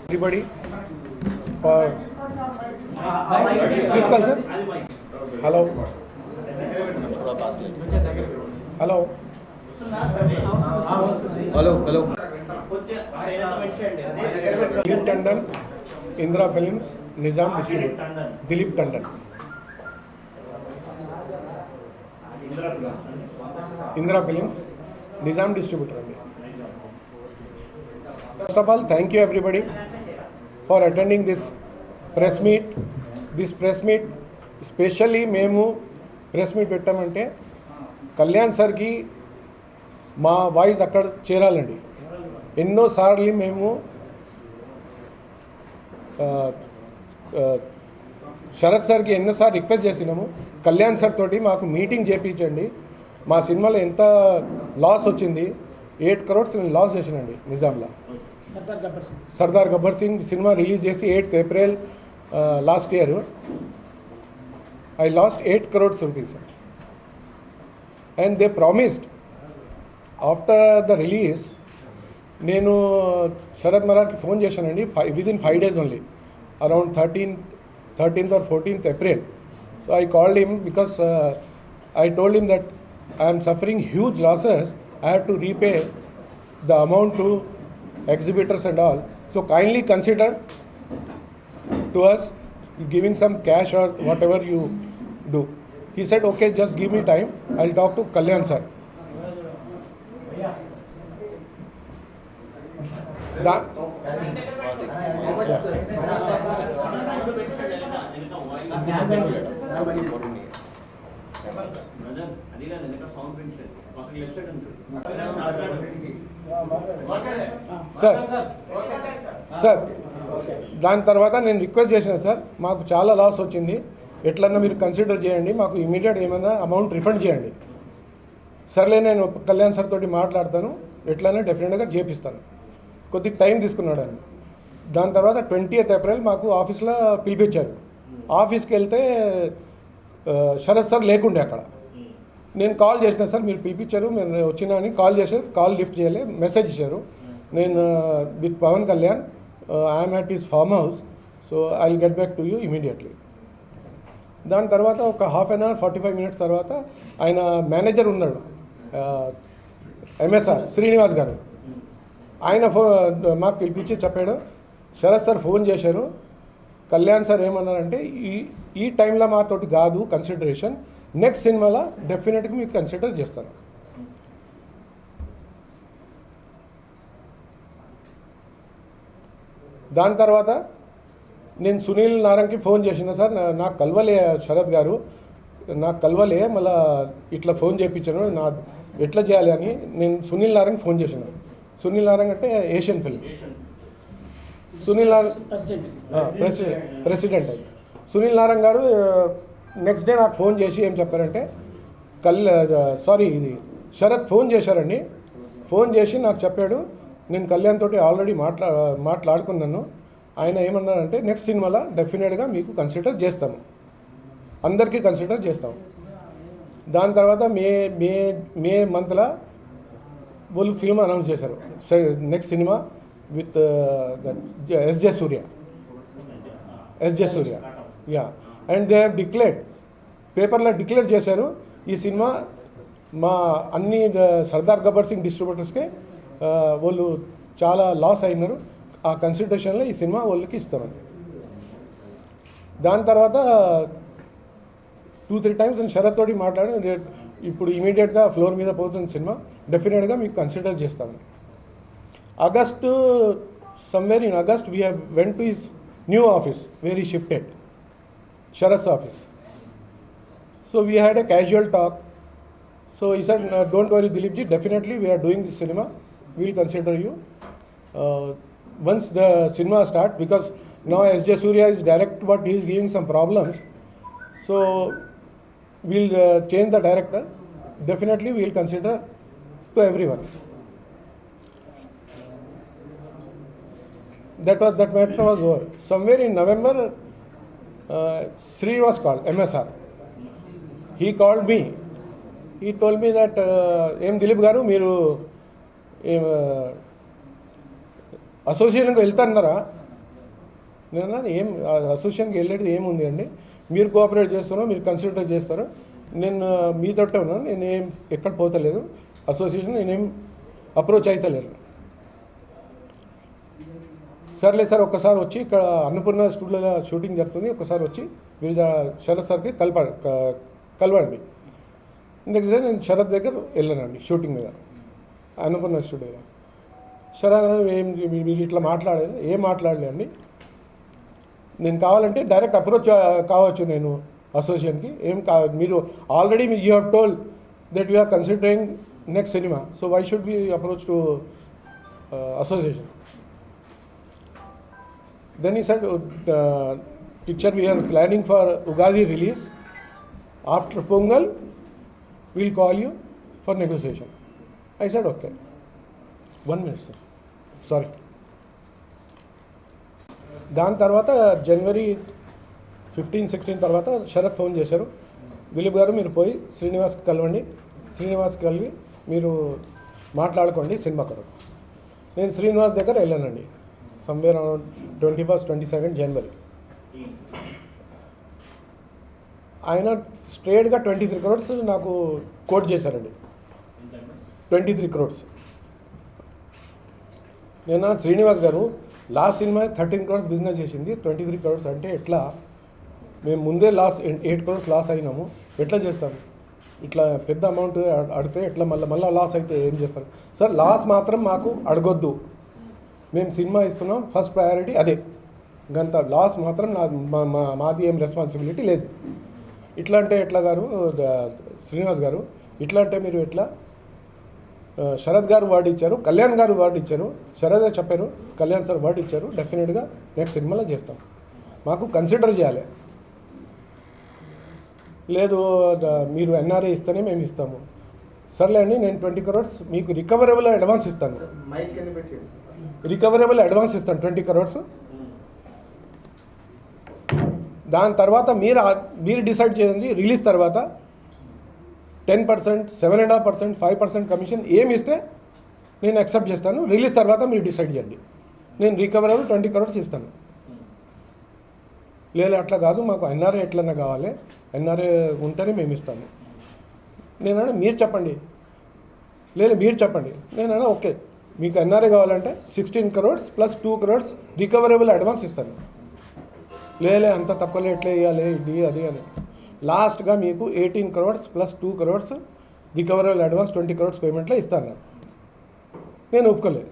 Everybody for this call, sir. Hello. Hello. Hello. Dilip Tandon, Indra Films, Nizam Distributor. Dilip Tandon. Indra Films, Nizam Distributor. First of all, thank you everybody for attending this press meet. This press meet, especially మేము press meet పెట్టామంటే కళ్యాణ్ సార్కి మా voice అక్కడ చేరాలండి. ఎన్నోసార్లు మేము శరత్ సార్కి ఎన్నోసార్లు request చేసినాము, కళ్యాణ్ సార్ తోటి మాకు మీటింగ్ చేయించండి. మా సినిమాలో ఎంత లాస్ వచ్చింది, 8 crores నేను లాస్ చేసానండి నిజాంలో. సర్దార్ గబ్బర్ సింగ్ సినిమా రిలీజ్ చేసి 8th April last year I lost 8 crores rupees. And they promised after the release, నేను శరత్ మరార్కి ఫోన్ చేశానండి within 5 days only, around 13th or 14th April. So I called him because I told him that I am suffering huge losses. I have to repay the amount to exhibitors and all. So kindly consider to us giving some cash or whatever you do. He said, okay, just give me time. I'll talk to Kalyan sir. Sir దాని తర్వాత నేను request చేశాను, sir మాకు చాలా loss వచ్చింది, ఎట్లన్నా మీరు consider చేయండి, మాకు ఇమీడియట్ ఏమైనా అమౌంట్ రిఫండ్ చేయండి. సర్లే నేను కళ్యాణ్ సార్ తోటి మాట్లాడతాను, ఎట్లన్నా డెఫినెట్గా చేపిస్తాను. కొద్దిగా టైం తీసుకున్నాడు ఆయన. దాని తర్వాత 20th April మాకు ఆఫీస్లో పిలిపించారు. ఆఫీస్కి వెళ్తే శరత్ సార్ లేకుండే అక్కడ. నేను కాల్ చేసిన, సార్ మీరు పిలిపించారు, నేను వచ్చినా అని కాల్ చేశారు. కాల్ లిఫ్ట్ చేయలే, మెసేజ్ ఇచ్చారు, నేను with Pawan Kalyan, I'm at his farm house, so I will get back to you immediately. దాని తర్వాత ఒక హాఫ్ అన్ అవర్ 45 minutes తర్వాత ఆయన మేనేజర్ ఉన్నాడు, MSR శ్రీనివాస్ గారు, ఆయన మాకు పిలిపించి చెప్పాడు, శరత్ సార్ ఫోన్ చేశారు, కళ్యాణ్ సార్ ఏమన్నారంటే ఈ టైంలో మాతోటి కాదు కన్సిడరేషన్, నెక్స్ట్ సినిమాలో డెఫినెట్గా మీకు కన్సిడర్ చేస్తాను. దాని తర్వాత నేను సునీల్ నారంగ్కి ఫోన్ చేసిన, సార్ నాకు కలవలే శరత్ గారు, నాకు కలవలే, మళ్ళీ ఇట్లా ఫోన్ చేయించాను, నా ఎట్లా చేయాలి అని నేను సునీల్ నారంగ్ ఫోన్ చేసిన. సునీల్ నారంగ్ అంటే Asian films Sunil Narang president అయ్యి. సునీల్ నారంగ్ గారు నెక్స్ట్ డే నాకు ఫోన్ చేసి ఏం చెప్పారంటే, ఇది శరత్ ఫోన్ చేశారండి, ఫోన్ చేసి నాకు చెప్పాడు, నేను కళ్యాణ్ తోటి ఆల్రెడీ మాట్లాడుకున్నాను, ఆయన ఏమన్నారంటే నెక్స్ట్ సినిమాలో డెఫినెట్గా మీకు కన్సిడర్ చేస్తాము, అందరికీ కన్సిడర్ చేస్తాము. దాని తర్వాత మే మంత్లో వాళ్ళు ఫిల్మ్ అనౌన్స్ చేశారు, next cinema with SJ Surya, yeah. And they have declared, పేపర్లో డిక్లేర్ చేశారు, ఈ సినిమా మా అన్ని సర్దార్ గబ్బర్ సింగ్ డిస్ట్రిబ్యూటర్స్కే వాళ్ళు చాలా లాస్ అయినారు, ఆ కన్సిడరేషన్లో ఈ సినిమా వాళ్ళకి ఇస్తామని. దాని తర్వాత 2-3 times నేను శరత్ తోటి మాట్లాడి, ఇప్పుడు ఇమీడియట్గా ఫ్లోర్ మీద పోతుంది సినిమా, డెఫినెట్గా మీకు కన్సిడర్ చేస్తామని. August somewhere in August we have went to his new office where he shifted, Sharat's office. So we had a casual talk. So he said, don't worry Dilipji, definitely we are doing this cinema, we will consider you once the cinema start, because now S.J. Surya is direct but he is giving some problems, so we'll change the director, definitely we will consider to everyone. That matter was over. Somewhere in November, Sri was called, MSR. He called me, he told me that ఏం దిలీప్ గారు మీరు ఏం అసోసియేషన్కి వెళ్తాన్నారా? నేను ఏం అసోసియేషన్కి వెళ్ళేది ఏముంది అండి, మీరు కోఆపరేట్ చేస్తారో మీరు కన్సిడర్ చేస్తారో, నేను మీతోటే ఉన్నాను, నేనేం ఎక్కడ పోతలేదు, అసోసియేషన్ నేనేం అప్రోచ్ అవుతలేరు. సర్లే సార్ ఒక్కసారి వచ్చి ఇక్కడ అన్నపూర్ణ స్టూడియోలో షూటింగ్ జరుగుతుంది, ఒక్కసారి వచ్చి మీరు శరత్ సార్కి కలవండి. నెక్స్ట్ డే నేను శరత్ దగ్గర వెళ్ళానండి షూటింగ్ మీద అన్నపూర్ణ స్టూడియోలో. శరత్ ఏం మీరు ఇట్లా మాట్లాడలేదు, ఏం మాట్లాడలేండి, నేను కావాలంటే డైరెక్ట్ అప్రోచ్ కావచ్చు నేను అసోసియేషన్కి, ఏం మీరు already you have told that you are considering next cinema, so why should be approach to association. Then he said, picture we are planning for Ugadi release. After Pongal, we'll call you for negotiation. I said, okay. 1 minute, sir. Sorry. దాని తర్వాత జనవరి 15-16 తర్వాత Sarath phone చేశారు, దిలీప్ గారు మీరు పోయి శ్రీనివాస్కి కలవండి, శ్రీనివాస్కి కలిగి మీరు మాట్లాడుకోండి సినిమా కొరకు. నేను శ్రీనివాస్ దగ్గర వెళ్ళానండి somewhere around 21st-22nd January. ఆయన స్ట్రేట్గా 23 crores నాకు కోట్ చేశారండి, 23 crores. నేను శ్రీనివాస్ గారు లాస్ట్ సినిమా 13 crores బిజినెస్ చేసింది, 23 crores అంటే ఎట్లా, మేము ముందే 8 crores లాస్ అయినాము, ఎట్లా చేస్తాము, ఇట్లా పెద్ద అమౌంట్ అడితే ఎట్లా మళ్ళీ లాస్ అయితే ఏం చేస్తారు సార్, లాస్ మాత్రం మాకు అడగొద్దు, మేము సినిమా ఇస్తున్నాం, ఫస్ట్ ప్రయారిటీ అదే, గంత లాస్ మాత్రం మాది ఏం రెస్పాన్సిబిలిటీ లేదు. ఇట్లా అంటే ఎట్లా గారు శ్రీనివాస్ గారు, ఇట్లా అంటే మీరు ఎట్లా, శరత్ గారు వర్డ్ ఇచ్చారు, కళ్యాణ్ గారు వర్డ్ ఇచ్చారు, శరత్ చెప్పారు, కళ్యాణ్ సార్ వర్డ్ ఇచ్చారు, డెఫినెట్గా నెక్స్ట్ సినిమాలో చేస్తాం, మాకు కన్సిడర్ చేయాలి, లేదు మీరు ఎన్ఆర్ఐ ఇస్తేనే మేము ఇస్తాము. సర్లే అండి నేను 20 crores మీకు రికవరబుల్ అడ్వాన్స్ ఇస్తాను, రికవరబుల్ అడ్వాన్స్ ఇస్తాను 20 crores. దాని తర్వాత మీరు డిసైడ్ చేయండి, రిలీజ్ తర్వాత 10%, 7.5%, 5% కమిషన్ ఏమి ఇస్తే నేను యాక్సెప్ట్ చేస్తాను, రిలీజ్ తర్వాత మీరు డిసైడ్ చేయండి, నేను రికవరబుల్ 20 crores ఇస్తాను. లేదు అట్లా కాదు మాకు ఎన్ఆర్ఐ ఎట్లన్నా కావాలి, ఎన్ఆర్ఐ ఉంటేనే మేము ఇస్తాము. నేనన్నా మీరు చెప్పండి, లేదు మీరు చెప్పండి, నేనన్నా ఓకే మీకు ఎన్ఆర్ఐ కావాలంటే 16 crores plus 2 crores recoverable advance ఇస్తాను. లేలే అంత తక్కువలో ఎట్లా ఇవ్వాలి ఇది అది అని, లాస్ట్గా మీకు 18 crores plus 2 crores recoverable advance 20 crores పేమెంట్లో ఇస్తాను. నేను ఒప్పుకోలేదు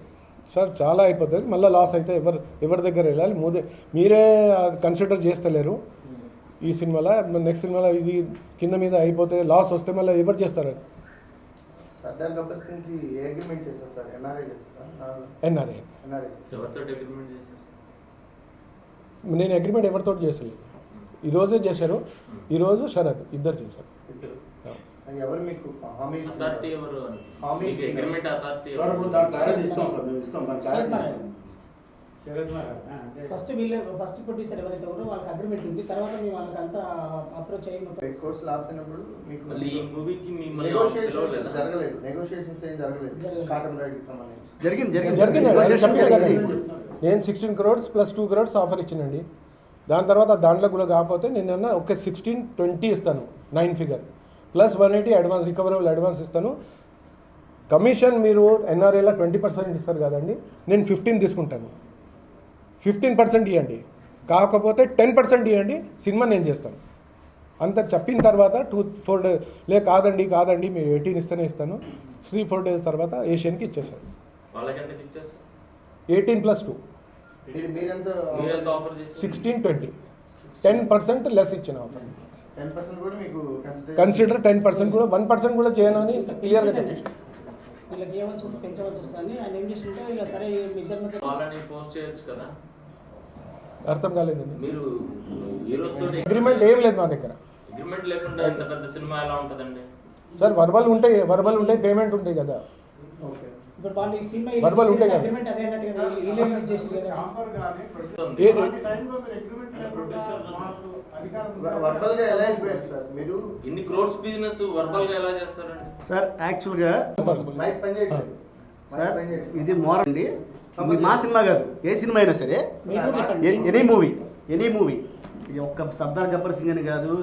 సార్, చాలా అయిపోతుంది, మళ్ళీ లాస్ అయితే ఎవరి దగ్గర వెళ్ళాలి, మీరే కన్సిడర్ చేస్తలేరు ఈ సినిమాలో, నెక్స్ట్ సినిమాలో ఇది కింద మీద అయిపోతే లాస్ వస్తే మళ్ళీ ఎవరు చేస్తారని. ఎన్ఆర్ఐ నేను అగ్రిమెంట్ ఎవరితో చేసలేదు, ఈరోజే చేశారు, ఈరోజు శరత్ ఇద్దరు చేశారు. ఎవరు మీకు హామీ అథారిటీ ఎవరు హామీ అగ్రిమెంట్ అథారిటీ ఫస్ట్ ప్రొడ్యూసర్ ఎవరైతే ఉన్నారో వాళ్ళకి అగ్రిమెంట్ ఉంది, తర్వాత మీ వాళ్ళకి అంతా అప్రోచ్ అయ్యి మొత్తం కోర్స్ లాస్ట్ అయినప్పుడు మీకు మళ్ళీ ఈ మూవీకి మీ నెగోషియేషన్స్ ఏం జరగలేదు. కాటన్ రైడ్కి సంబంధించి జరిగింది. నేను 16 crores ప్లస్ 2 crores ఆఫర్ ఇచ్చినండి, దాని తర్వాత దాంట్లో కూడా కాకపోతే నేను ఒక 16-20 ఇస్తాను 9 figure plus 180 advance recoverable advance ఇస్తాను. కమిషన్ మీరు ఎన్ఆర్ఐలో 20% ఇస్తారు కదండి, నేను 15 తీసుకుంటాను, 15% ఇవ్వండి, కాకపోతే 10% ఇవ్వండి, సినిమా నేను చేస్తాను. అంత చెప్పిన తర్వాత 2-4 days లే కాదండి మీరు 18 ఇస్తేనే ఇస్తాను, 3-4 days తర్వాత ఏషియన్కి ఇచ్చేసాను. 18 + 2 16-20 10% లెస్ ఇచ్చిన ఆఫర్. 10% కూడా మీకు కన్సిడర్ 10% కూడా 1% కూడా చేయను అని క్లియర్గా చెప్పేసి వీళ్ళకి ఏమని చూస్తే పెంచవలసి వస్తుంది. ఆయన ఏం చేస్తుంటే ఇలా సరే ఇద్దరి మధ్య వాళ్ళని పోస్ట్ చేయొచ్చు కదా. అర్థం కాలేదండి. మీరు అగ్రిమెంట్ ఏం లేదు మా దగ్గర. అగ్రిమెంట్ లేకుండా ఇంత పెద్ద సినిమా ఎలా ఉంటుందండి సార్? వర్బల్ ఉంటాయి పేమెంట్ ఉంటాయి కదా. ఓకే ఇప్పుడు వాళ్ళు ఈ సినిమా Verbal ఉంటాయి కదా. అగ్రిమెంట్ అదే అన్నట్టు కదా ఇల్లీగల్ చేసి కదా వర్బల్ గా ఎలా అయిపోయారు సార్ మీరు? ఇన్ని క్రోర్స్ బిజినెస్ వర్బల్ గా ఎలా చేస్తారండి? సార్ యాక్చువల్గా మైక్ పని చేయట్లేదు. సార్ ఇది మోరల్ అండి. ఇది మా సినిమా కాదు, ఏ సినిమా అయినా సరే, మీరు చెప్పండి. ఎనీ మూవీ ఇది ఒక్క సర్దార్ గబ్బర్ సింగ్ అని కాదు,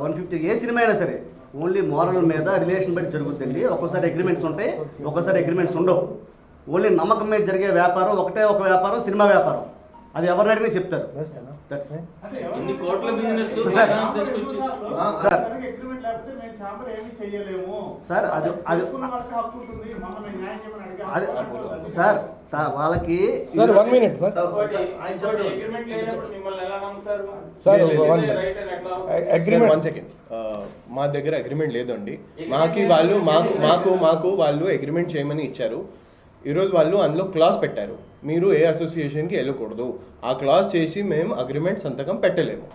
150 ఏ సినిమా అయినా సరే ఓన్లీ మోరల్ మీద రిలేషన్ బట్టి జరుగుతుంది. ఒక్కోసారి అగ్రిమెంట్స్ ఉంటాయి, ఒక్కోసారి అగ్రిమెంట్స్ ఉండవు. ఓన్లీ నమ్మకం మీద జరిగే వ్యాపారం ఒకటే ఒక వ్యాపారం, సినిమా వ్యాపారం. అది ఎవరిని అడిగినా చెప్తారు. That's it. ఇన్ని కోట్ల బిజినెస్ సార్. తీసుకొచ్చి సార్. అగ్రిమెంట్ లేకపోతే మేము ఛాంబర్ ఏమీ చేయలేము సార్ అది చేసుకున్న వాళ్ళకి హక్కు ఉంటుంది. మమ్మల్ని న్యాయం చేయమని అది అడిగారు సార్ వాళ్ళకి సార్ 1 minute సార్. ఆయన చెప్పండి. అగ్రిమెంట్ లేనప్పుడు మిమ్మల్ని ఎలా నమ్ముతారు? సార్ లేదు, 1 ఇదే minute. రైట్ అని ఎట్లా? Agreement 1 second. మా దగ్గర అగ్రిమెంట్ లేదండి. మాకు వాళ్ళు అగ్రిమెంట్ చేయమని ఇచ్చారు. ఈరోజు వాళ్ళు అందులో క్లాస్ పెట్టారు, మీరు ఏ అసోసియేషన్కి వెళ్ళకూడదు. ఆ క్లాస్ చేసి మేము అగ్రిమెంట్ సంతకం పెట్టలేము.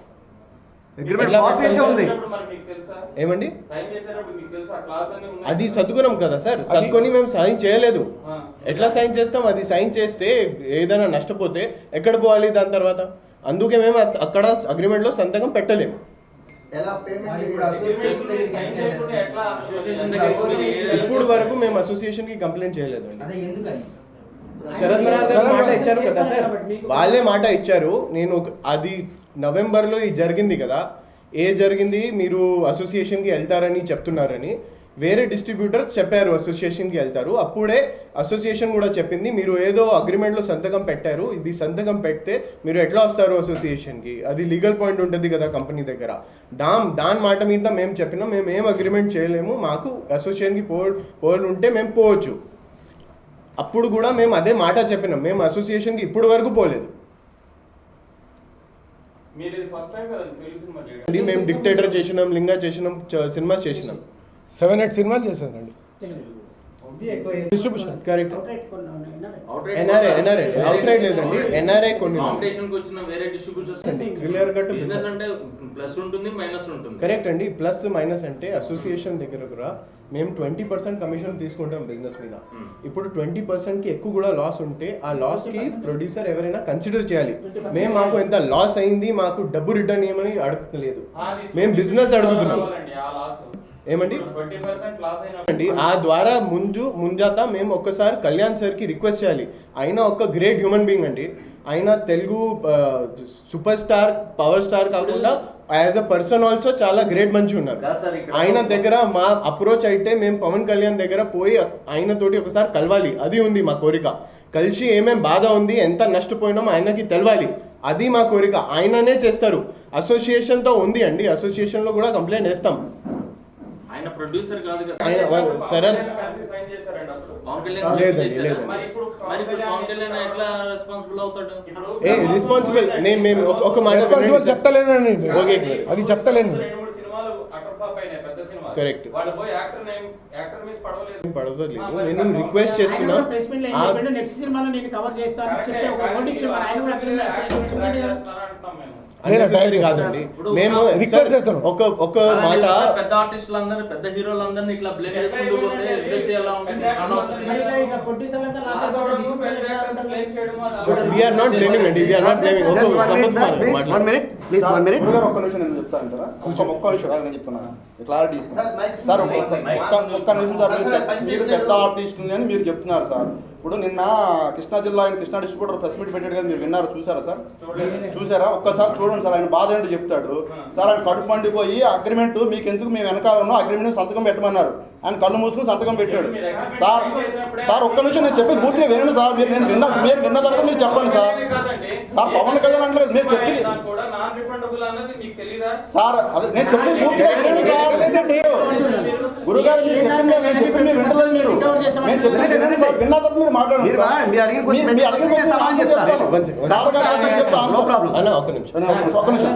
అగ్రిమెంట్ ఎట్లా కాపీ అయితే ఉంది. చేసేటప్పుడు మరి మీకు తెలుసా? ఏమండి? సైన్ చేసేటప్పుడు మీకు తెలుసా? ఆ క్లాస్ అన్ని ఉన్నాయి. అది సద్గుణం కదా సార్, సద్కొని మేము సైన్ చేయలేదు. ఆ. ఎట్లా సైన్ చేస్తాం? అది సైన్ చేస్తే ఏదైనా నష్టపోతే ఎక్కడ పోవాలి దాని తర్వాత? అందుకే మేము అక్కడ అగ్రిమెంట్లో సంతకం పెట్టలేము. ఎలా పేమెంట్ అగ్రిమెంట్ సైన్ చేయకుండా ఎట్లా అసోసియేషన్ దగ్గర ఇప్పుడు వరకు మేము అసోసియేషన్కి కంప్లైంట్ చేయలేదండి. అదే ఎందుకని శరత్ మరాద్ గారు మాట ఇచ్చారు కదా సార్, వాళ్ళే మాట ఇచ్చారు. నేను అది నవంబర్లో ఇది జరిగింది కదా, జరిగింది మీరు అసోసియేషన్కి వెళ్తారని చెప్తున్నారని వేరే డిస్ట్రిబ్యూటర్స్ చెప్పారు అసోసియేషన్కి వెళ్తారు. అప్పుడే అసోసియేషన్ కూడా చెప్పింది మీరు ఏదో అగ్రిమెంట్లో సంతకం పెట్టారు, ఇది సంతకం పెడితే మీరు ఎట్లా వస్తారు అసోసియేషన్కి, అది లీగల్ పాయింట్ ఉంటుంది కదా కంపెనీ దగ్గర. దాని మాట మీద మేము చెప్పినాం మేము ఏం అగ్రిమెంట్ చేయలేము, మాకు అసోసియేషన్కి ఉంటే మేము పోవచ్చు. అప్పుడు కూడా మేము అదే మాట చెప్పినాం, మేము అసోసియేషన్కి ఇప్పుడు వరకు పోలేదు. మీరు ఇది ఫస్ట్ టైం కదా తెలుగు సినిమా చేయడం? అది మేము డిక్టేటర్ చేసినాం, లింగా చేసినాం, సినిమాస్ చేసినాం. 7-8 సినిమాలు చేశానండి. Telugu distribution correct. అవుట్రైట్ కొన్ని ఉన్నాయి. ఎన్ఆర్ఐ అవుట్రైట్ లేదండి, ఎన్ఆర్ఐ కొన్ని కాంపిటీషన్ కి వచ్చిన వేరే డిస్ట్రిబ్యూటర్స్ క్లియర్ కట్ బిజినెస్ అంటే ప్లస్ ఉంటుంది మైనస్ ఉంటుంది. కరెక్ట్ అండి. ప్లస్ మైనస్ అంటే అసోసియేషన్ దగ్గర కూడా మేము 20% కమిషన్ తీసుకుంటాం బిజినెస్ మీద. ఇప్పుడు 20%కి ఎక్కువ కూడా లాస్ ఉంటే ఆ లాస్కి ప్రొడ్యూసర్ ఎవరైనా కన్సిడర్ చేయాలి. మాకు ఎంత లాస్ అయింది, మాకు డబ్బు రిటర్న్ ఏమని అడగలేదు, మేము బిజినెస్ అడుగుతున్నాం. ఏమండి 20% లాస్ అయినా అండి ఆ ద్వారా ముంజాత మేము ఒక్కసారి కళ్యాణ్ సార్కి రిక్వెస్ట్ చేయాలి. ఆయన ఒక గ్రేట్ హ్యూమన్ బీయింగ్ అండి. ఆయన Telugu super star, power star కాకుండా యాజ్ అ పర్సన్ ఆల్సో చాలా గ్రేట్ మంచి ఉన్నారు. ఆయన దగ్గర మా అప్రోచ్ అయితే మేము పవన్ కళ్యాణ్ దగ్గర పోయి ఆయనతోటి ఒకసారి కలవాలి, అది ఉంది మా కోరిక. కలిసి ఏమేం బాధ ఉంది, ఎంత నష్టపోయినామో ఆయనకి తెలవాలి, అది మా కోరిక. ఆయననే చేస్తారు. అసోసియేషన్తో ఉంది అండి, అసోసియేషన్లో కూడా కంప్లైంట్ వేస్తాం. ఆయన ప్రొడ్యూసర్ కాదు కదా. శరత్ సైన్ చేశారండి అప్పుడు. పవన్ కళ్యాణ్ లేదండి, చేశారా? లేదండి. మరి ఇప్పుడు పవన్ కళ్యాణ్ ఎట్లా రెస్పాన్సిబుల్ అవుతాడు? రెస్పాన్సిబుల్ మేము ఒక మాట రెస్పాన్సిబుల్ చెప్తలేనండి. ఓకే. అది చెప్తలేను. 2-3 సినిమాలు అటర్ ఫ్లాప్ అయినాయి, పెద్ద సినిమాలు. Correct. వాళ్ళు పోయి యాక్టర్ మీద పడవలేదు. పడవలేదు. నేను రిక్వెస్ట్ చేస్తున్నా, ప్రెస్ మీట్ లో ఏం చెప్పాడు, నెక్స్ట్ సినిమాలో నేను కవర్ చేస్తాను అని చెప్పి ఒక వర్డ్ ఇచ్చాడు. ఆయన కూడా అగ్రిమెంట్ అంటున్నాం మేము. అన్నెసరీ కాదండి. మేము రిక్వెస్ట్ చేస్తాను. ఒక మాట పెద్ద ఆర్టిస్టులు అందరూ, పెద్ద హీరోలందరినీ ఇట్లా బ్లేమ్ చేసుకుంటూ పోతే ఇండస్ట్రీ ఎలా ఉంటుంది? రన్ అవుతుంది. వీఆర్ నాట్ బ్లేమింగ్ అండి, we are not blaming. One minute, please, 1 minute. గురుగారు ఒక్క నిమిషం నేను చెప్తాను అంటారా? ఒక్క నిమిషం నేను చెప్తున్నాను, క్లారిటీ ఇస్తాను సార్. ఒక్క నిమిషం సార్. మీరు పెద్ద ఆర్టిస్ట్ అని మీరు చెప్తున్నారు సార్. ఇప్పుడు నిన్న కృష్ణా జిల్లా ఆయన కృష్ణా డిస్ట్రిబ్యూటర్ ప్రెస్ మీట్ పెట్టాడు కదా, మీరు విన్నారా, చూసారా సార్? చూసారా? ఒక్కసారి చూడండి సార్. ఆయన బాధ ఏంటో చెప్తాడు సార్. ఆయన కడుపు పండిపోయి అగ్రిమెంట్ మీకు ఎందుకు, మేము వెనకాల ఉన్నాం, అగ్రిమెంట్ సంతకం పెట్టమన్నారు. ఆయన కళ్ళు మూసుకుని సంతకం పెట్టాడు సార్. సార్ ఒక్క నిమిషం నేను చెప్పి పూర్తిగా వినండి సార్. మీరు విన్న తర్వాత మీరు చెప్పండి సార్. సార్ పవన్ కళ్యాణ్ అంటే మీరు చెప్పి సార్, అదే నేను చెప్పింది పూర్తిగా వినండి సార్. గురుగారు మీరు చెప్పింది నేను చెప్పింది మీరు వింటలేదు. మీరు నేను చెప్పింది వినండి సార్. విన్న తర్వాత మీరు మాట్లాడండి సార్. మీరు అడిగిన question అన్న ఒక నిమిషం. ఒక్క నిమిషం.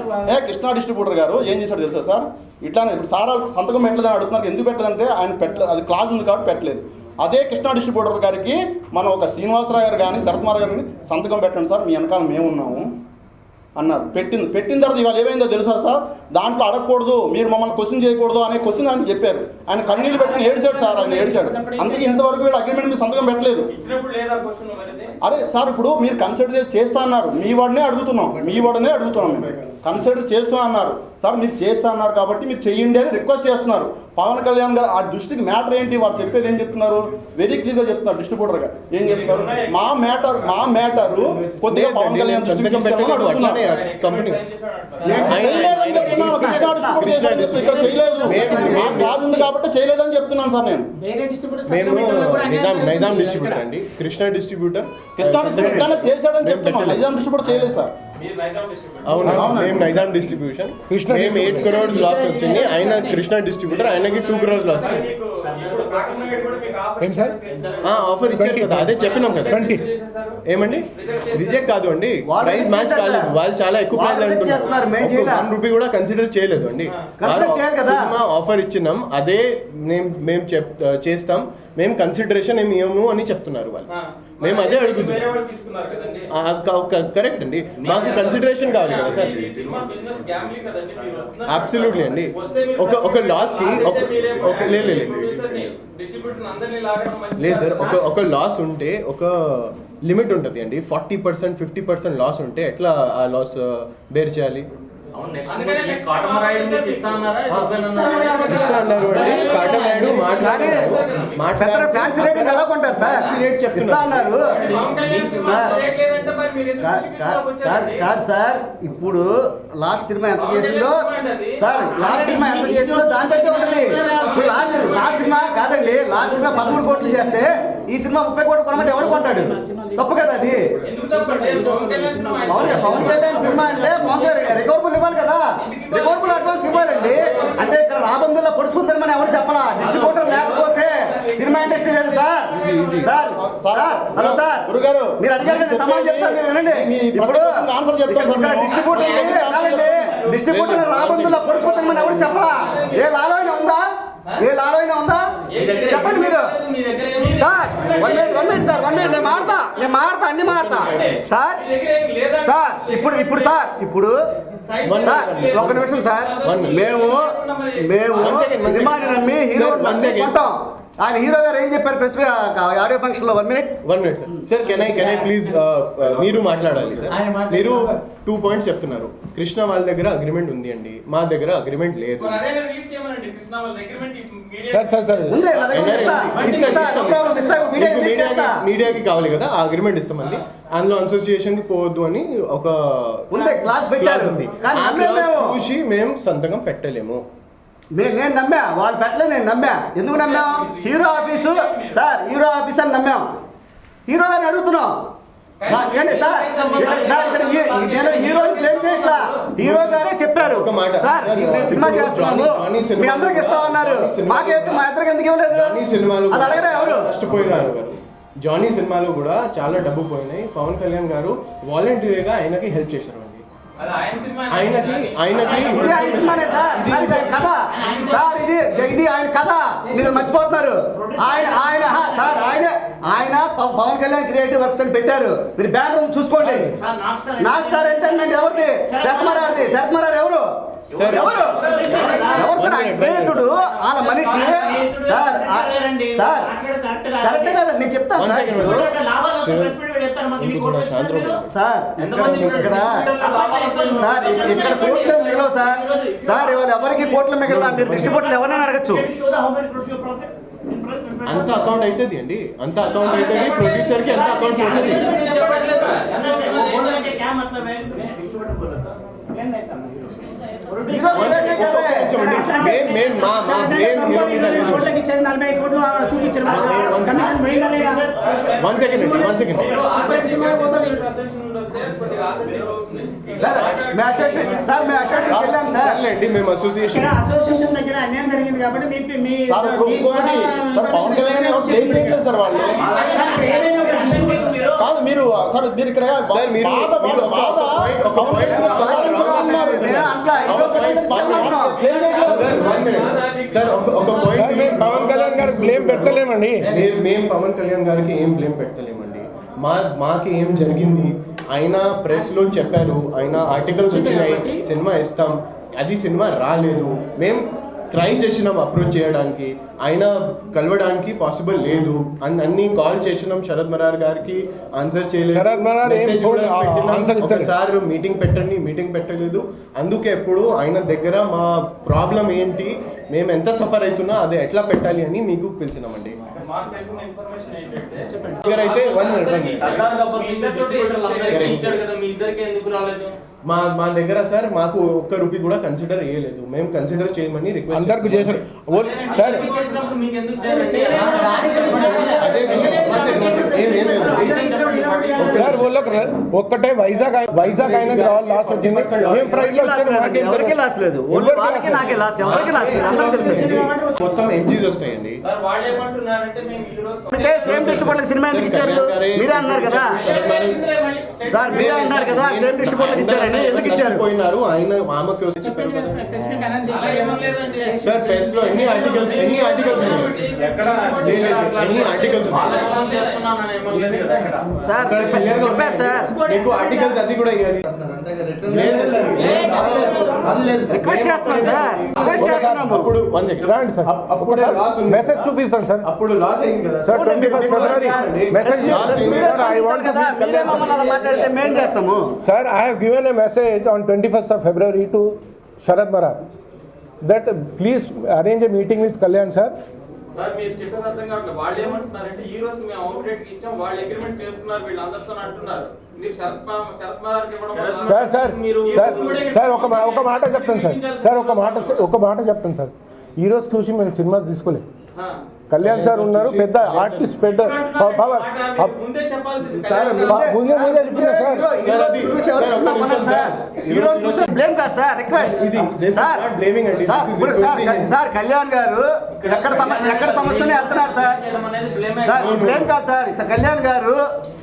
కృష్ణా డిస్ట్రిబ్యూటర్ గారు ఏం చేశాడు తెలుసా సార్? ఇట్లానే ఇప్పుడు సార్ సంతకం పెట్టలేదని అడుగుతున్నారు. ఎందుకు పెట్టలేదంటే ఆయన పెట్టలేదు, అది క్లాజ్ ఉంది కాబట్టి పెట్టలేదు. అదే కృష్ణా డిస్ట్రిబ్యూటర్ గారికి మనం ఒక శ్రీనివాసరావు గారు కానీ శరత్ కుమార్ గారిని సంతకం పెట్టండి సార్, మీ వెనకాల మేము ఉన్నాము అన్నారు. పెట్టిన తర్వాత ఇవాళ ఏమైందో తెలుసా సార్, దాంట్లో అడగకూడదు, మీరు మమ్మల్ని క్వశ్చన్ చేయకూడదు అనే క్వశ్చన్ ఆయన చెప్పారు. ఆయన కన్నీళ్ళు పెట్టుకుని ఏడ్చాడు సార్, ఆయన ఏడ్చాడు. అందుకే ఇంతవరకు వీళ్ళు అగ్రిమెంట్ మీద సంతకం పెట్టలేదు. అదే సార్, ఇప్పుడు మీరు కన్సిడర్ చేస్తా అన్నారు, మీ వాడినే అడుగుతున్నాం మేము కన్సిడర్ చేస్తూ అన్నారు సార్, మీరు చేస్తా అన్నారు కాబట్టి మీరు చెయ్యండి అని రిక్వెస్ట్ చేస్తున్నారు. పవన్ కళ్యాణ్ గారు ఆ దృష్టికి మ్యాటర్ ఏంటి, వాళ్ళు చెప్పేది ఏం చెప్తున్నారు, వెరీ క్లియర్గా చెప్తున్నారు. డిస్ట్రిబ్యూటర్గా ఏం చెప్తున్నారు, మా మ్యాటరు కొద్దిగా పవన్ కళ్యాణ్ దృష్టికి తీసుకెళ్ళమని అడుగుతున్నారు. ఇక్కడ చేయలేదు, మా క్లాజ్ ఉంది కాబట్టి చేయలేదని చెప్తున్నాను సార్ నేను. మేము నైజాం డిస్ట్రిబ్యూటర్ అండి, కృష్ణా డిస్ట్రిబ్యూటర్ చేశాడని చెప్తున్నాను, నైజాం డిస్ట్రిబ్యూటర్ చేయలేదు సార్. అవును, మేము నైజాం డిస్ట్రిబ్యూషన్, మేము 8 crores లాస్ వచ్చింది. ఆయన కృష్ణా డిస్ట్రిబ్యూటర్, ఆయనకి 2 crores లాస్ ఆఫర్ ఇచ్చారు కదా, అదే చెప్పినాం కదా. ఏమండి రిజెక్ట్ కాదు అండి, ప్రైస్ మ్యాచ్ కాలేదు, వాళ్ళు చాలా ఎక్కువ ప్రైస్ అంటున్నారు, 1 రూపీ కూడా కన్సిడర్ చేయలేదు అండి. సినిమా ఆఫర్ ఇచ్చినాం, అదే మేము చేస్తాం, మేము కన్సిడరేషన్ ఏమి ఇవ్వము అని చెప్తున్నారు వాళ్ళు. మేము అదే అడుగుతున్నాం. కరెక్ట్ అండి, మాకు కన్సిడరేషన్ కావాలి కదా సార్. అబ్సల్యూట్లీ అండి. ఒక లాస్ కి లేదు సార్, ఒక లాస్ ఉంటే ఒక లిమిట్ ఉంటుంది అండి. 40% 50% లాస్ ఉంటే ఎట్లా ఆ లాస్ బేర్ చేయాలి? ఇస్తా అన్నారు అండి. కాటమరాయుడు కాదు సార్, ఇప్పుడు లాస్ట్ సినిమా ఎంత చేసిందో సార్, లాస్ట్ సినిమా ఎంత చేసిందో దాని బట్టి ఉంటుంది. లాస్ట్ సినిమా కాదండి, లాస్ట్ సినిమా 13 కోట్లు చేస్తే ఈ సినిమా 30 కోట్లు కొనమంటే ఎవరు కొంటాడు? తప్పు కదా అది. పవన్ కళ్యాణ్ సినిమా అంటే రికవరబుల్ ఇవ్వాలి కదా, రికవరబుల్ అడ్వాన్స్ ఇవ్వాలండి. అంటే ఇక్కడ రాబందుల్లో పొడుచుకుందని మనం ఎవరు చెప్పాలా? డిస్ట్రిబ్యూటర్ లేకపోతే సినిమా ఇండస్ట్రీ లేదు సార్. హలో సార్, మీరు అడిగారు కదా, సమాధానం చెప్తారు, మీరు వినండి. ఇప్పుడు డిస్ట్రిబ్యూటర్ రాబందుల్లో పొడుచుకుందని మనం ఎవరు చెప్పాలా? ఏ లాలో అయినా ఉందా? చెప్పండి మీరు సార్. 1 minute sir, 1 minute. నేను మాడతా అన్ని మాడతా సార్. ఇప్పుడు సార్, ఒక్క నిమిషం సార్. మేము సినిమాని నమ్మి హీరో కొంటాం. ఆయన హీరో గారు ఏం చెప్పారు ప్రెస్ ఆడియో ఫంక్షన్ లో? 1 minute sir. Can I please మీరు మాట్లాడాలి సార్. మీరు 2 points చెప్తున్నారు. కృష్ణ వాళ్ళ దగ్గర అగ్రిమెంట్ ఉంది అండి, మా దగ్గర అగ్రిమెంట్ లేదు. మీడియాకి కావాలి కదా ఆ అగ్రిమెంట్ ఇస్తామండి. అందులో అసోసియేషన్ కి పోవద్దు అని ఒక క్లాస్ ఉంది, చూసి మేము సంతకం పెట్టలేము. నేను నమ్మా, వాళ్ళు పెట్టలేదు, నేను నమ్మా. ఎందుకు నమ్మా? Hero office sir, hero office అని నమ్మాం. హీరో గారిని అడుగుతున్నాం హీరో క్లెయిమ్ చేయట్లా, హీరో గారే చెప్పారు సార్ సినిమా చేస్తున్నాము, మీ అందరికి ఇస్తామన్నారు, మాకైతే మా ఇద్దరికి ఎందుకు ఇవ్వలేదు? అది అడగరా ఎవరు? నష్టపోయినారు. జానీ సినిమాలో కూడా చాలా డబ్బు పోయినాయి. పవన్ కళ్యాణ్ గారు వాలంటీర్గా ఆయనకి హెల్ప్ చేశారు. ఇది ఆయన కథ, మీరు మర్చిపోతున్నారు. ఆయన పవన్ కళ్యాణ్ క్రియేటివ్ వర్క్స్ అని పెట్టారు, మీరు బ్యానర్ చూసుకోండి. నాట్ స్టార్ ఎంటర్టైన్మెంట్ ఎవరిది? శరత్మరారు ఎవరు సార్? స్నేహితుడు వాళ్ళ మనిషి సార్. కరెక్ట్ కదా, నేను చెప్తాను సార్. ఇక్కడ కోట్లు మిగలవు సార్. ఇవాళ ఎవరికి కోట్లు మిగల, మీరు డిస్ట్రిబ్యూటర్లు ఎవరైనా అడగచ్చు. అంత అకౌంట్ అవుతుంది అండి, అంత అకౌంట్ అవుతుంది. ప్రొడ్యూసర్ కి ఎంత అకౌంట్ అవుతుంది? మేము అసోసియేషన్ దగ్గర అన్యాయం జరిగింది కాబట్టి పవన్ కళ్యాణ్ క్లెయిమ్ చేయట్లేదు సార్ వాళ్ళు. కాదు మీరు సార్, మీరు ఇక్కడ పవన్ కళ్యాణ్ గారికి బ్లేమ్ పెట్టలేమండి. మేము పవన్ కళ్యాణ్ గారికి ఏం బ్లేమ్ పెట్టలేమండి. మాకి ఏం జరిగింది ఆయన ప్రెస్లో చెప్పారు, ఆయన ఆర్టికల్స్ వచ్చినాయి, సినిమా ఇస్తాం, అది సినిమా రాలేదు. మేము ట్రై చేసినాం అప్రోచ్ చేయడానికి, ఆయన కలవడానికి పాసిబుల్ లేదు. అన్ని కాల్ చేసినాం శరత్ మరార్ గారికి, ఆన్సర్ చేయలేదు. శరత్ మరార్ సార్ మీటింగ్ పెట్టండి, మీటింగ్ పెట్టలేదు. అందుకే ఇప్పుడు ఆయన దగ్గర మా ప్రాబ్లం ఏంటి, మేము ఎంత సఫర్ అవుతున్నా అది ఎట్లా పెట్టాలి అని మీకు పిలిచినామండి. మాకు తెలిసిన ఇన్ఫర్మేషన్ ఏంటంటే అయితే ఇచ్చాడు కదా, మీ ఇద్దరికి ఎందుకు రాలేదు? మా దగ్గర సార్ మాకు ఒక్క రూపీ కూడా కన్సిడర్ చేయలేదు. మేము కన్సిడర్ చేయమని రిక్వెస్ట్ అందరికి చేశారు సార్. చేసినప్పుడు మీకు ఎందుకు చేయాలంటే సార్ వాళ్ళకి ఒక్కటే వైజాగ్ ఆయనకి రావాలి, లాస్ వచ్చింది. ఏం ప్రైజ్ లో వచ్చారు? ఎవరికి లాస్ లేదు, నాకే లాస్, ఎవరికి లాస్ లేదు, అందరూ తెలుసు. మొత్తం ఎంజీస్ వస్తాయండి. సార్ వాళ్ళు ఏమంటున్నారంటే మేము ఈ రోజు అంటే సేమ్ డిస్ట్రిబ్యూటర్లకు సినిమా ఎందుకు ఇచ్చారు? మీరే అన్నారు కదా సార్, మీరే అన్నారు కదా సేమ్ డిస్ట్రిబ్యూటర్లకు ఇచ్చారని. ఎందుకు ఇచ్చారు? పోయినారు ఆయన మామకి వచ్చి చెప్పారు కదా అలా ఏమీ లేదండి. సార్. ప్రెస్ లో ఎన్ని ఆర్టికల్స్ ఎక్కడ ఎన్ని ఆర్టికల్స్ సార్ చెప్పారు సార్, మీకు ఆర్టికల్స్ అది కూడా ఇవ్వాలి. రిక్వెస్ట్ చేస్తున్నాం సార్, రిక్వెస్ట్ చేస్తున్నాము. అప్పుడు రాండి సార్, మెసేజ్ చూపిస్తాను సార్. అప్పుడు లాస్ అయింది కదా సార్ 21st February మెసేజ్. మీరే మమ్మల్ని అలా మాట్లాడితే మేము చేస్తాము. Sir, I have given a message on 21st of February to Sharad Marar that please arrange a meeting with Kalyan sir. Sir మీరు చెప్పేది అర్థం కావట్లేదు. వాళ్ళు ఏమంటున్నారంటే ఈ రోజు మేము అవుట్లెట్ కి ఇచ్చాం, వాళ్ళు అగ్రిమెంట్ చేస్తున్నారు వీళ్ళందరితో అంటున్నారు. మీరు శరత్ మరార్కి ఇవ్వడం సార్ ఒక మాట చెప్తాను సార్, ఒక మాట చెప్తాను సార్. ఈ రోజు చూసి మేము సినిమా తీసుకోలేదు. కళ్యాణ్ సార్ ఉన్నారు, పెద్ద ఆర్టిస్ట్, పెద్ద పవర్. ముందే చెప్పాల్సింది ముందే చెప్పిన సార్ కళ్యాణ్ గారు ఎక్కడ సమస్యని వెళ్తున్నారు సార్. సార్ బ్లేమ్ కాదు సార్, కళ్యాణ్ గారు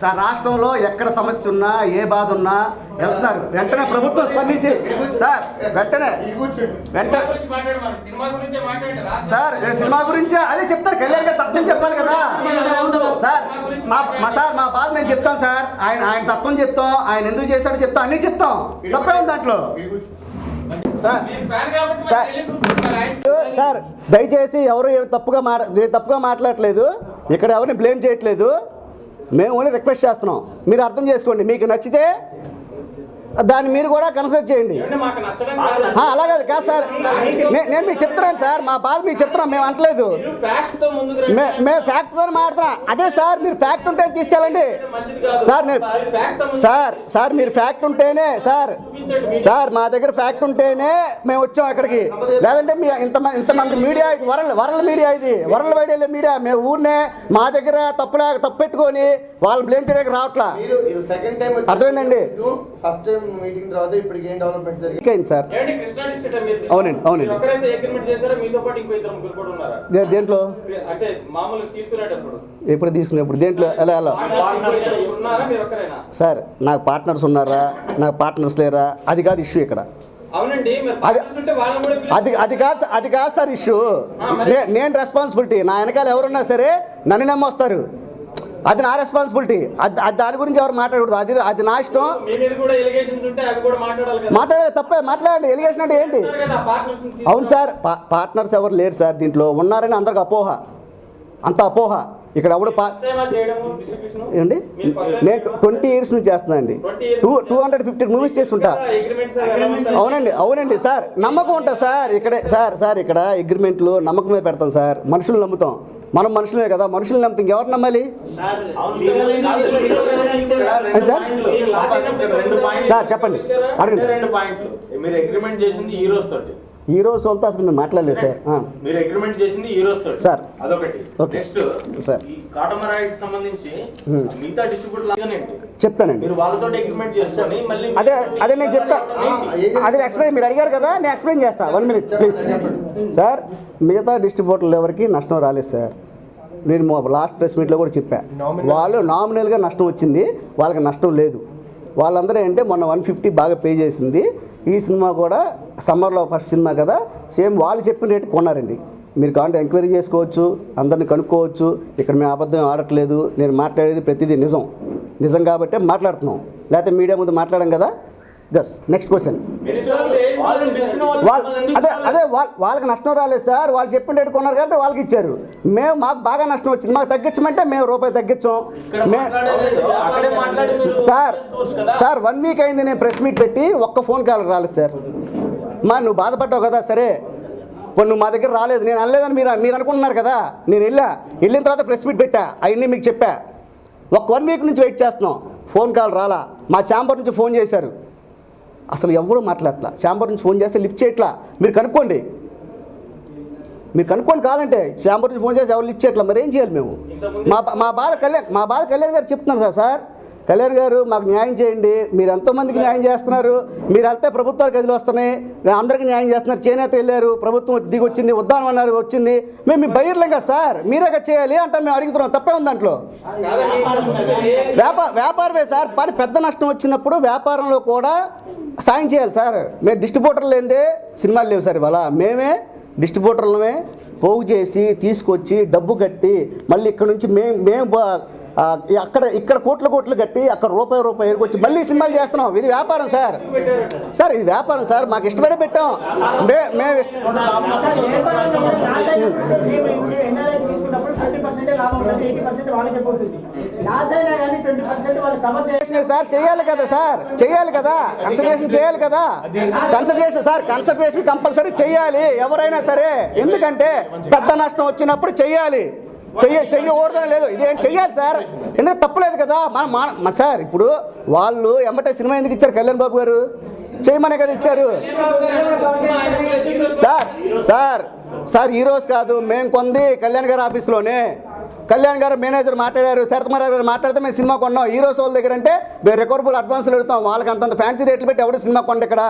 సార్ రాష్ట్రంలో ఎక్కడ సమస్య ఉన్నా ఏ బాధ ఉన్నా వెళ్తున్నారు. వెంటనే ప్రభుత్వం స్పందించి సార్ వెంటనే సార్ సినిమా గురించి అదే చెప్తారు. కళ్యాణ్ గారు తత్వం చెప్పాలి కదా సార్. మా బాధ మేము చెప్తాం సార్, ఆయన తత్వం చెప్తాం, ఆయన ఎందుకు చేశాడో చెప్తాం, అన్నీ చెప్తాం. తప్పే ఉంది దాంట్లో సార్. దయచేసి ఎవరు తప్పుగా మాట్లాడట్లేదు, ఇక్కడ ఎవరిని బ్లేమ్ చేయట్లేదు. మేము ఓన్లీ రిక్వెస్ట్ చేస్తున్నాం, మీరు అర్థం చేసుకోండి. మీకు నచ్చితే దాన్ని మీరు కూడా కన్సిడర్ చేయండి. అలా కాదు సార్, నేను మీకు చెప్తున్నాను సార్, మా బాధ మీకు చెప్తున్నాం, మేము అంటలేదు. మేము ఫ్యాక్ట్తో మాట్లాడుతున్నాం. అదే సార్, మీరు ఫ్యాక్ట్ ఉంటే తీసుకెళ్ళండి సార్. మీరు ఫ్యాక్ట్ ఉంటేనే సార్ మా దగ్గర ఫ్యాక్ట్ ఉంటేనే మేము వచ్చాం ఇక్కడికి. లేదంటే మీ ఇంతమంది మీడియా, ఇది వరల్డ్ మీడియా, ఇది వరల్డ్ వైడ్ మీడియా. మేము ఊరినే మా దగ్గర తప్పు పెట్టుకొని వాళ్ళు బ్లేమ్ చేయడానికి రావట్లా. అర్థమైందండి? ఫస్ట్ టైం మీటింగ్ తర్వాత ఇప్పటికి ఏం డెవలప్మెంట్ జరిగింది సార్? అవునండి. దేంట్లో ఎప్పుడు తీసుకునేప్పుడు దేంట్లో ఎలా సార్? నాకు పార్ట్నర్స్ ఉన్నారా, నాకు పార్ట్నర్స్ లేరా, అది కాదు ఇష్యూ ఇక్కడ. అది కాదు సార్ ఇష్యూ. నేను రెస్పాన్సిబిలిటీ, నా వెనకాల ఎవరున్నా సరే నన్ను నమ్మొస్తారు, అది నా రెస్పాన్సిబిలిటీ. దాని గురించి ఎవరు మాట్లాడకూడదు, అది నా ఇష్టం. మాట్లాడే తప్పే, మాట్లాడండి. ఎలిగేషన్ అంటే ఏంటి? అవును సార్, పార్ట్నర్స్ ఎవరు లేరు సార్ దీంట్లో, ఉన్నారని అందరికి అపోహ, అంత అపోహ. ఇక్కడ ఎవడు ఏంటి? నేను 20 years నుంచి చేస్తున్నా అండి. 250 మూవీస్ చేస్తుంటా. అవునండి సార్, నమ్మకం ఉంటుంది సార్. ఇక్కడే సార్ ఇక్కడ అగ్రిమెంట్లు నమ్మకమే పెడతాం సార్. మనుషులు నమ్ముతాం, మనం మనుషులే కదా, మనుషులు నమ్ముతాం, ఇంకెవరు నమ్మాలి సార్? చెప్పండి, అడగండి. మీరు అగ్రిమెంట్ చేసింది హీరోస్ తోటి, హీరోస్ వాళ్ళతో అసలు మేము మాట్లాడలేదు సార్. మీరు అగ్రిమెంట్ చేసింది హీరోస్ తోటి సార్, అదొకటి. నెక్స్ట్ సార్ ఈ కాటమరాయిడ్ సంబంధించి మిగతా డిస్ట్రిబ్యూటర్ చెప్తానండి. మీరు వాళ్ళతో అగ్రిమెంట్ చేసుకొని మళ్ళీ అదే నేను చెప్తా. అదే ఎక్స్ప్లెయిన్, మీరు అడిగారు కదా, నేను ఎక్స్ప్లెయిన్ చేస్తా. 1 minute ప్లీజ్ సార్. మిగతా డిస్ట్రిబ్యూటర్లు ఎవరికి నష్టం రాలేదు సార్. నేను లాస్ట్ ప్రెస్ మీట్లో కూడా చెప్పా, వాళ్ళు నామినల్గా నష్టం వచ్చింది, వాళ్ళకి నష్టం లేదు. వాళ్ళందరూ ఏంటంటే మొన్న 150 బాగా పే చేసింది. ఈ సినిమా కూడా సమ్మర్లో ఫస్ట్ సినిమా కదా, సేమ్ వాళ్ళు చెప్పిన రేటు కొన్నారండి. మీరు కావాలంటే ఎంక్వైరీ చేసుకోవచ్చు, అందరిని కనుక్కోవచ్చు. ఇక్కడ మేము అబద్ధం ఆడట్లేదు, నేను మాట్లాడేది ప్రతిదీ నిజం. నిజం కాబట్టి మాట్లాడుతున్నాం, లేకపోతే మీడియా ముందు మాట్లాడాం కదా. Just next question. వాళ్ళకి నష్టం రాలేదు సార్, వాళ్ళు చెప్పిన రేటు కొన్నారు కాబట్టి వాళ్ళకి ఇచ్చారు. మాకు బాగా నష్టం వచ్చింది, మాకు తగ్గించమంటే మేము రూపాయి తగ్గించాం. సార్ 1 వీక్ అయింది నేను ప్రెస్ మీట్ పెట్టి, ఒక్క ఫోన్ కాల్ రాలేదు సార్. నువ్వు బాధపడ్డావు కదా, సరే కొన్ని నువ్వు మా దగ్గర రాలేదు, నేను అనలేదని మీరు అనుకుంటున్నారు కదా. నేను వెళ్ళిన తర్వాత ప్రెస్ మీట్ పెట్టా, అవన్నీ మీకు చెప్పా. 1 వీక్ నుంచి వెయిట్ చేస్తున్నాం, ఫోన్ కాల్ రాలా. మా ఛాంబర్ నుంచి ఫోన్ చేశారు, అసలు ఎవరు మాట్లాడట్లా. ఛాంబర్ నుంచి ఫోన్ చేస్తే లిఫ్ట్ చేయట్లా. మీరు కనుక్కోండి కావాలంటే. ఛాంబర్ నుంచి ఫోన్ చేసి ఎవరు లిఫ్ట్ చేయట్లా, మరి ఏం చేయాలి మేము? మా బాధ కళ్యాణ్ గారు చెప్తున్నాను సార్. కళ్యాణ్ గారు మాకు న్యాయం చేయండి, మీరు ఎంతోమందికి న్యాయం చేస్తున్నారు. మీరు వెళ్తే ప్రభుత్వాలు గదిలో వస్తున్నాయి, అందరికీ న్యాయం చేస్తున్నారు. చేనేత వెళ్ళారు, ప్రభుత్వం దిగి వచ్చింది, ఉద్దానం అన్నారు వచ్చింది. మేము మీ బయ్యర్లేం కదా సార్, మీరే కదా చేయాలి అంటే మేము అడుగుతున్నాం. తప్పే ఉంది దాంట్లో. వ్యాపారమే సార్, కానీ పెద్ద నష్టం వచ్చినప్పుడు వ్యాపారంలో కూడా సాయం చేయాలి సార్. మేము డిస్ట్రిబ్యూటర్లు లేదే సినిమాలు లేవు సార్. ఇవాళ మేమే డిస్ట్రిబ్యూటర్లమే పోగు చేసి తీసుకొచ్చి డబ్బు కట్టి మళ్ళీ ఇక్కడ నుంచి మేము ఇక్కడ కోట్లు కట్టి అక్కడ రూపాయి ఎరుకొచ్చి మళ్ళీ సినిమాలు చేస్తున్నాం. ఇది వ్యాపారం సార్. ఇది వ్యాపారం సార్, మాకు ఇష్టపడే పెట్టాం. మేము సార్ చేయాలి కదా సార్, కన్సల్టేషన్ చేయాలి కదా. కన్సల్టేషన్ కంపల్సరీ చేయాలి ఎవరైనా సరే. ఎందుకంటే పెద్ద నష్టం వచ్చినప్పుడు చెయ్యాలి, చెయ్యకూడదని లేదు. ఇదేం చెయ్యాలి సార్, ఎందుకంటే తప్పలేదు కదా. సార్ ఇప్పుడు వాళ్ళు ఎమ్మటే సినిమా ఎందుకు ఇచ్చారు? కళ్యాణ్ బాబు గారు చేయమనే కదా ఇచ్చారు సార్. ఈ రోజు కాదు, మేము కొంది కళ్యాణ్ గారి ఆఫీస్లోనే. కళ్యాణ్ గారు మేనేజర్ మాట్లాడారు, శరత్కుమార్ గారు మాట్లాడితే మేము సినిమా కొన్నాం. ఈ రోజు వాళ్ళ దగ్గర అంటే మేము రికవరబుల్ అడ్వాన్సులు అడుగుతాం. వాళ్ళకి అంత ఫ్యాన్సీ రేట్లు పెట్టి ఎవరు సినిమా కొండ ఇక్కడ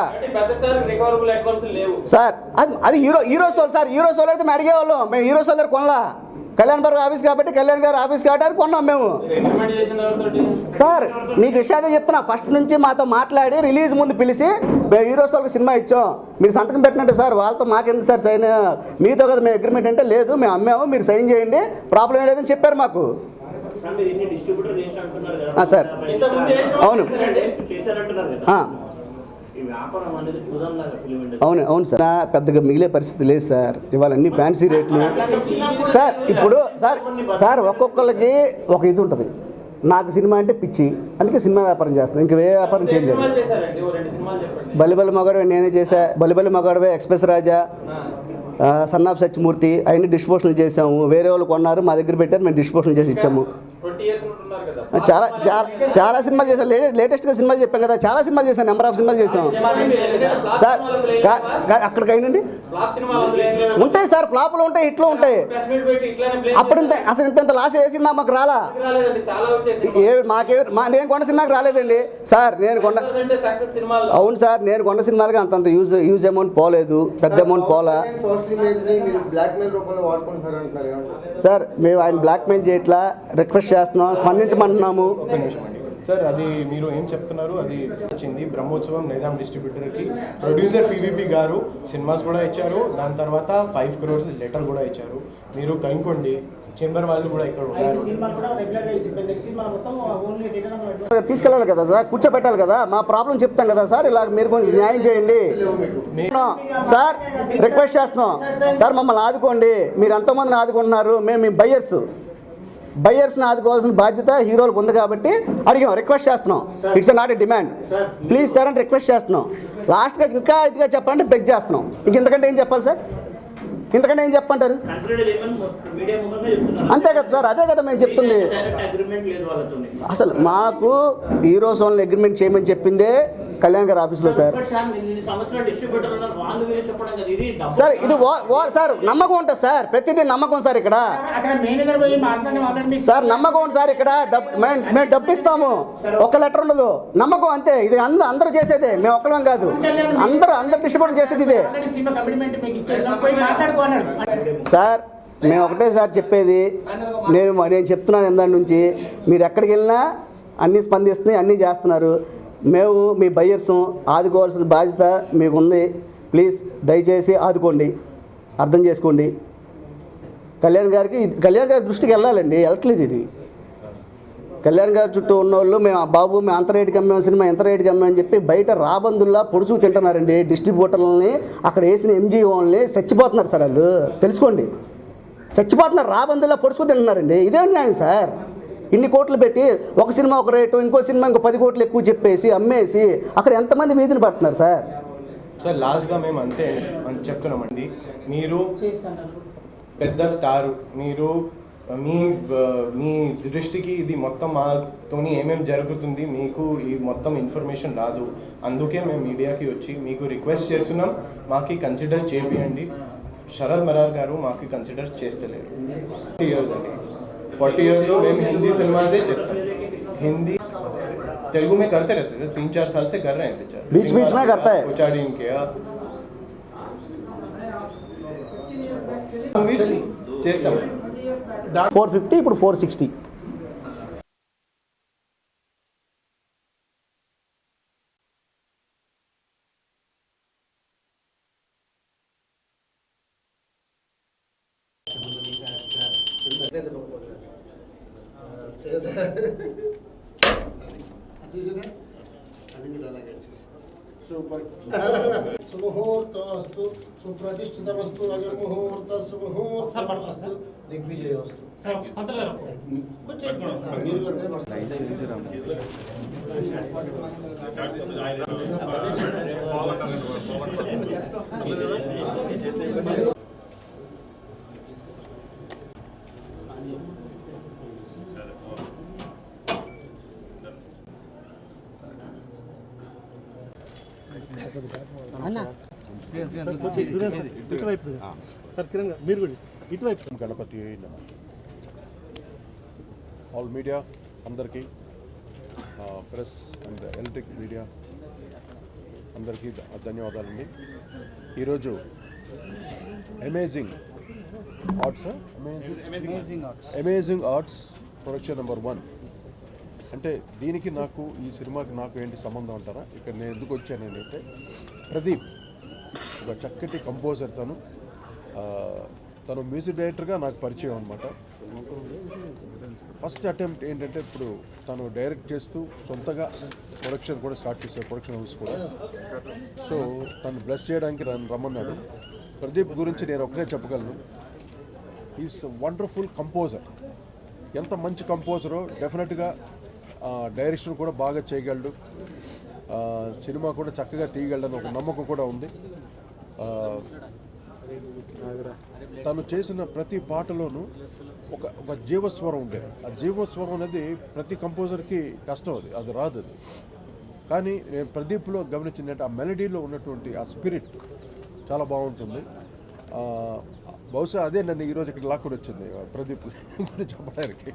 సార్. అది hero soul sir. Hero soul అయితే మేము అడిగేవాళ్ళం, మేము హీరో సోల్ దగ్గర కొనలా. కళ్యాణ్ బాబు ఆఫీస్ కాబట్టి కళ్యాణ్ గారు ఆఫీస్ కాబట్టి కొన్నాం మేము సార్. మీకు విషయాలు చెప్తున్నా, ఫస్ట్ నుంచి మాతో మాట్లాడి రిలీజ్ ముందు పిలిచి మేము హీరో సోల్కి సినిమా ఇచ్చాం, మీరు సంతకం పెట్టినట్టే సార్. వాళ్ళతో మాకెందుకు సార్ సైన్, మీతో కదా మేము అగ్రిమెంట్ అంటే లేదు మేము అమ్మాము, మీరు సైన్ చేయండి, ప్రాబ్లం ఏం లేదని చెప్పారు మాకు సార్. అవును అవును సార్, పెద్దగా మిగిలే పరిస్థితి లేదు సార్. ఇవాళ అన్ని ఫ్యాన్సీ రేట్లు సార్. ఇప్పుడు సార్ ఒక్కొక్కరికి ఒక ఇది ఉంటుంది. నాకు సినిమా అంటే పిచ్చి, అందుకే సినిమా వ్యాపారం చేస్తాను, ఇంకా ఏ వ్యాపారం చేయలేదు. బలిబలి మగాడవే నేనే చేశా, బలిబలి మగాడవే, express Raja, son of Satyamurthy, అవన్నీ డిస్ట్రిబ్యూషన్ చేసాము. వేరే వాళ్ళు కొన్నారు, మా దగ్గర పెట్టారు, మేము డిస్ట్రిబ్యూషన్ చేసి ఇచ్చాము. చాలా సినిమాలు చేశాను, లేటెస్ట్గా సినిమాలు చెప్పాం కదా, చాలా సినిమాలు చేశాను, నెంబర్ ఆఫ్ సినిమాలు చేసాం సార్. అక్కడికి అయినండి ఉంటాయి సార్, ఫ్లాపులు ఉంటాయి, హిట్లు ఉంటాయి. అప్పుడు ఉంటాయి. అసలు ఇంత లాస్ ఏ సినిమా మాకు రాలా, నేను కొన్న సినిమాకి రాలేదండి సార్. అవును సార్, నేను కొన్న సినిమాలకి అంత యూజ్ అమౌంట్ పోలేదు, పెద్ద అమౌంట్ పోలా సార్. మేము ఆయన బ్లాక్మెయిల్ చేయట్లా, రిక్వెస్ట్ చేస్తున్నాం, స్పందించమంటున్నాము సార్. అది మీరు ఏం చెప్తున్నారు, అది వచ్చింది బ్రహ్మోత్సవం నిజాం డిస్ట్రిబ్యూటర్కి ప్రొడ్యూసర్ పీవీపీ గారు సినిమాస్ కూడా ఇచ్చారు, దాని తర్వాత 5 crores లెటర్ కూడా ఇచ్చారు. మీరు కనుక్కోండి, చేంబర్ వాళ్ళు కూడా ఇక్కడ తీసుకెళ్ళాలి కదా సార్, కూర్చోబెట్టాలి కదా, మా ప్రాబ్లం చెప్తాం కదా సార్. ఇలా మీరు కొంచెం న్యాయం చేయండి సార్, రిక్వెస్ట్ చేస్తున్నాం సార్, మమ్మల్ని ఆదుకోండి. మీరు ఎంతోమందిని ఆదుకుంటున్నారు, మేము మీ బయ్యర్స్ని ఆదుకోవాల్సిన బాధ్యత హీరోలకు ఉంది కాబట్టి అడిగాం, రిక్వెస్ట్ చేస్తున్నాం. It's not a demand, please sir అని రిక్వెస్ట్ చేస్తున్నాం. లాస్ట్గా ఇంకా ఇదిగా చెప్పాలంటే బెగ్ చేస్తున్నాం. ఇంకెంతకంటే ఏం చెప్పాలి సార్, ఇంతకంటే ఏం చెప్పంటారు? అంతే కదా సార్, అదే కదా మేము చెప్తుంది. అసలు మాకు హీరో సోన్ అగ్రిమెంట్ చేయమని చెప్పిందే కళ్యాణ్ గారి ఆఫీస్లో సార్. సార్ ఇది సార్ నమ్మకం ఉంటుంది సార్, ప్రతిదీ నమ్మకం సార్. ఇక్కడ సార్ నమ్మకం ఉంది సార్. ఇక్కడ మేము డబ్బు ఇస్తాము, ఒక లెటర్ ఉండదు, నమ్మకం అంతే. ఇది అందరూ చేసేదే, మేము ఒక్కలం కాదు, అందరు డిస్ట్రిబ్యూట్ చేసేది ఇదే సార్. మేము ఒకటే సార్ చెప్పేది, నేను చెప్తున్నాను ఇందాక నుంచి, మీరు ఎక్కడికి వెళ్ళినా అన్నీ స్పందిస్తున్నాయి, అన్నీ చేస్తున్నారు. మేము మీ బయ్యర్సు, ఆదుకోవాల్సిన బాధ్యత మీకు ఉంది. ప్లీజ్ దయచేసి ఆదుకోండి, అర్థం చేసుకోండి. కళ్యాణ్ గారి దృష్టికి వెళ్ళాలండి, వెళ్ళట్లేదు ఇది. కళ్యాణ్ గారి చుట్టూ ఉన్నోళ్ళు మేము ఆ బాబు మేము అంత రేటుకి అమ్మాం సినిమా ఎంత రేటుకి అమ్మాం అని చెప్పి బయట రాబందుల్లా పొడుచుకు తింటున్నారండి. డిస్ట్రిబ్యూటర్లని అక్కడ వేసిన ఎంజీఓల్ని చచ్చిపోతున్నారు సార్. వాళ్ళు తెలుసుకోండి, చచ్చిపోతున్నారు. రాబందుల్లా పొడుచుకు తింటున్నారండి. ఇదే న్యాయం సార్. ఇన్ని కోట్లు పెట్టి ఒక సినిమా ఒక రేటు, ఇంకో సినిమా ఇంకో 10 కోట్లు ఎక్కువ చెప్పేసి అమ్మేసి అక్కడ ఎంతమంది వీధిని పడుతున్నారు సార్. సార్ లాస్ట్గా మేము అంతే అని చెప్తున్నామండి. మీరు పెద్ద స్టారు, మీరు మీ దృష్టికి ఇది మొత్తం మాతోని ఏమేమి జరుగుతుంది మీకు ఈ మొత్తం ఇన్ఫర్మేషన్ రాదు. అందుకే మేము మీడియాకి వచ్చి మీకు రిక్వెస్ట్ చేస్తున్నాం, మాకు కన్సిడర్ చేయండి. శరద్ మరార్ గారు మాకు కన్సిడర్ చేస్తలేరు. 40 years అండి, 40 yearsలో మేము हिंदी सिनेमासे చేస్తాం. हिंदी तेलुगु में करते रहते थे, 3-4 साल से कर रहे हैं पिक्चर, बीच में करता है उचाड़ीन किया मूवीज చేస్తాం. 450 ఇప్పుడు 460. శుభముహూర్తమస్తు సుప్రతిష్ఠితమస్తు అజముహూర్త శుభముహూర్తమస్తు దిగ్విజయమస్తు. గణపతి ఆల్ మీడియా అందరికీ, ప్రెస్ అండ్ ఎలక్ట్రిక్ మీడియా అందరికీ ధన్యవాదాలండి. ఈరోజు అమేజింగ్ ఆర్ట్స్ ప్రొడక్షన్ నెంబర్ 1 అంటే దీనికి నాకు ఈ సినిమాకి నాకు ఏంటి సంబంధం అంటారా? ఇక్కడ నేను ఎందుకు వచ్చాను అంటే ప్రదీప్ ఒక చక్కటి కంపోజర్, తను మ్యూజిక్ డైరెక్టర్గా నాకు పరిచయం అనమాట. ఫస్ట్ అటెంప్ట్ ఏంటంటే ఇప్పుడు తను డైరెక్ట్ చేస్తూ సొంతగా ప్రొడక్షన్ కూడా స్టార్ట్ చేశారు, ప్రొడక్షన్ హౌస్ కూడా. సో తను బ్లెస్ చేయడానికి రమ్మన్నాడు. ప్రదీప్ గురించి నేను ఒకటే చెప్పగలను, ఈజ్ వండర్ఫుల్ కంపోజర్. ఎంత మంచి కంపోజరో డెఫినెట్గా డైరెక్షన్ కూడా బాగా చేయగలడు, సినిమా కూడా చక్కగా తీయగలడని ఒక నమ్మకం కూడా ఉంది. తను చేసిన ప్రతి పాటలోనూ ఒక జీవస్వరం ఉండేది. ఆ జీవస్వరం అనేది ప్రతి కంపోజర్కి కష్టం, అది రాదు. కానీ నేను ప్రదీప్లో గమనించిందంటే ఆ మెలడీలో ఉన్నటువంటి ఆ స్పిరిట్ చాలా బాగుంటుంది. బహుశా అదే నన్ను ఈరోజు ఇక్కడ లాక్కుని వచ్చింది ప్రదీప్ చెప్పడానికి.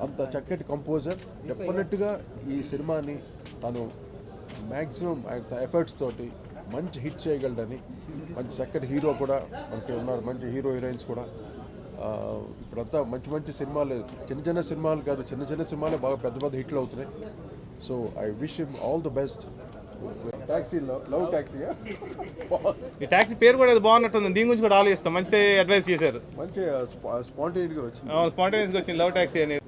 అంత చక్కటి కంపోజర్, డెఫినెట్గా ఈ సినిమాని తను మ్యాక్సిమం ఎఫర్ట్స్ తోటి మంచి హిట్ చేయగలడని, మంచి చక్కటి హీరో కూడా మనకి ఉన్నారు, మంచి హీరో హీరోయిన్స్ కూడా. ఇప్పుడంతా మంచి మంచి సినిమాలు, చిన్న సినిమాలు కాదు, చిన్న సినిమాలే బాగా పెద్ద హిట్లు అవుతున్నాయి. So I wish him all the best. ట్యాక్సీలో లవ్ ట్యాక్సీ, ఈ ట్యాక్సీ పేరు కూడా బాగున్నట్టుంది, దీని గురించి కూడా ఆలోచిస్తాం. మంచి అడ్వైస్ చేశారు, మంచి స్పాంటేనియస్గా వచ్చింది, స్పాంటేనియస్గా వచ్చింది లవ్ ట్యాక్సీ అనేది.